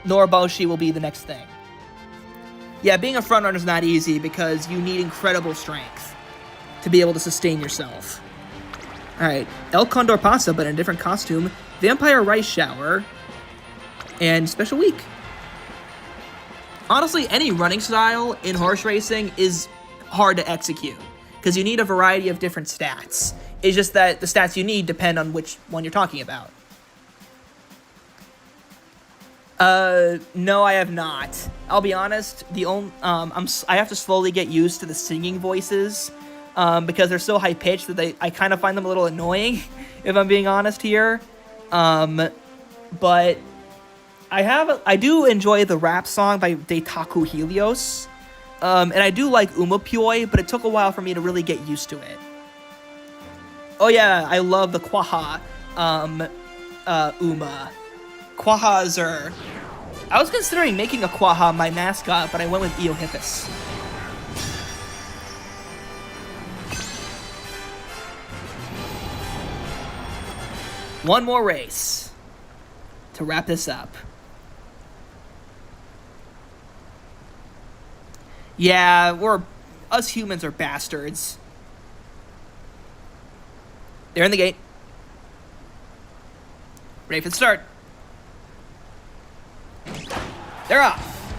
Noriboshi will be the next thing. Yeah, being a frontrunner is not easy because you need incredible strength to be able to sustain yourself. Alright, El Condor Pasa, but in a different costume. Vampire Rice Shower. And Special Week. Honestly, any running style in horse racing is hard to execute, because you need a variety of different stats. It's just that the stats you need depend on which one you're talking about. No, I have not. I'll be honest, I have to slowly get used to the singing voices, because they're so high-pitched that I kind of find them a little annoying, if I'm being honest here. But I do enjoy the rap song by Deitaku Helios, and I do like Umapyoi, but it took a while for me to really get used to it. Oh yeah, I love the Quaha, Uma. Quahas are... I was considering making a Quaha my mascot, but I went with Eohippus. One more race to wrap this up. Yeah, us humans are bastards. They're in the gate. Ready for the start. They're off.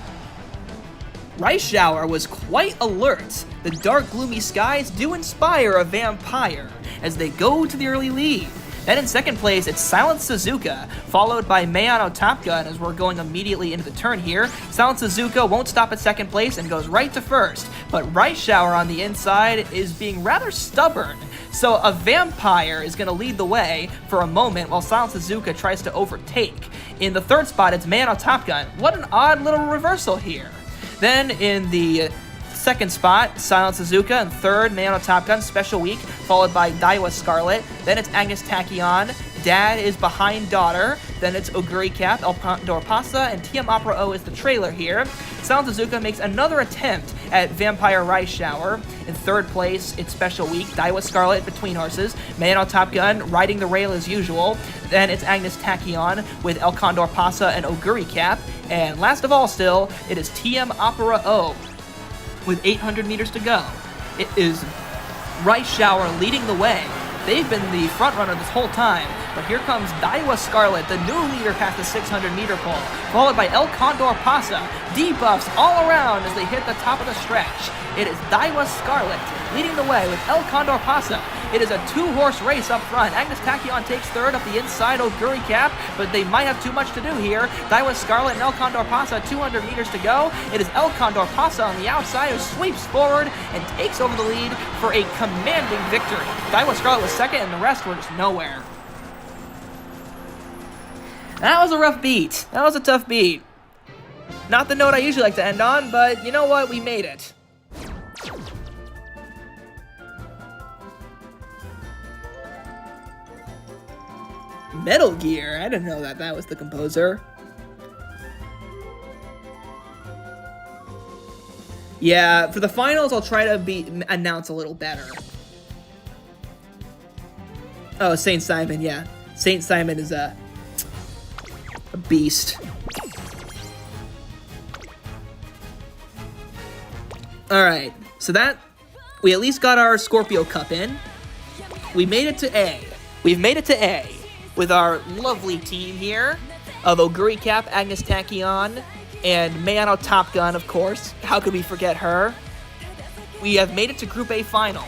Rice Shower was quite alert. The dark, gloomy skies do inspire a vampire as they go to the early lead. Then in second place, it's Silent Suzuka, followed by Mayano Top Gun as we're going immediately into the turn here. Silent Suzuka won't stop at second place and goes right to first, but Rice Shower on the inside is being rather stubborn. So a vampire is going to lead the way for a moment while Silent Suzuka tries to overtake. In the third spot, it's Mayano Top Gun. What an odd little reversal here. Then in the second spot, Silent Suzuka, and third, Mayano Top Gun, Special Week, followed by Daiwa Scarlet. Then it's Agnes Tachyon. Dad is behind Daughter. Then it's Oguri Cap, El Condor Pasa, and TM Opera O is the trailer here. Silent Suzuka makes another attempt at Vampire Rice Shower. In third place, it's Special Week, Daiwa Scarlet between horses, Mayano Top Gun riding the rail as usual. Then it's Agnes Tachyon with El Condor Pasa and Oguri Cap. And last of all still, it is TM Opera O with 800 meters to go. It is Rice Shower leading the way. They've been the front runner this whole time, but here comes Daiwa Scarlet, the new leader past the 600-meter pole, followed by El Condor Pasa. Debuffs all around as they hit the top of the stretch. It is Daiwa Scarlet leading the way with El Condor Pasa. It is a two-horse race up front. Agnes Tachyon takes third up the inside, Oguri Cap, but they might have too much to do here. Daiwa Scarlet and El Condor Pasa, 200 meters to go. It is El Condor Pasa on the outside who sweeps forward and takes over the lead for a commanding victory. Daiwa Scarlet was second and the rest were just nowhere. That was a rough beat. That was a tough beat. Not the note I usually like to end on, but you know what? We made it. Metal Gear. I didn't know that was the composer. Yeah, for the finals, I'll try to announce a little better. Oh, Saint Simon, yeah. Saint Simon is a beast. Alright, so we at least got our Scorpio Cup in. We made it to A. We've made it to A with our lovely team here of Oguri Cap, Agnes Tachyon, and Mayano Top Gun, of course. How could we forget her? We have made it to Group A final.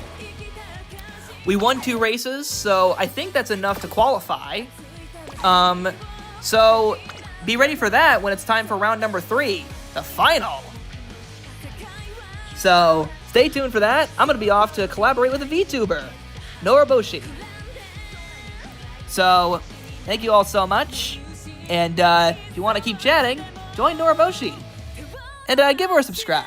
We won 2 races, so I think that's enough to qualify. So be ready for that when it's time for round number 3, the final. So stay tuned for that. I'm going to be off to collaborate with a VTuber, Noriboshi. So thank you all so much. And if you want to keep chatting, join Noriboshi. And give her a subscribe.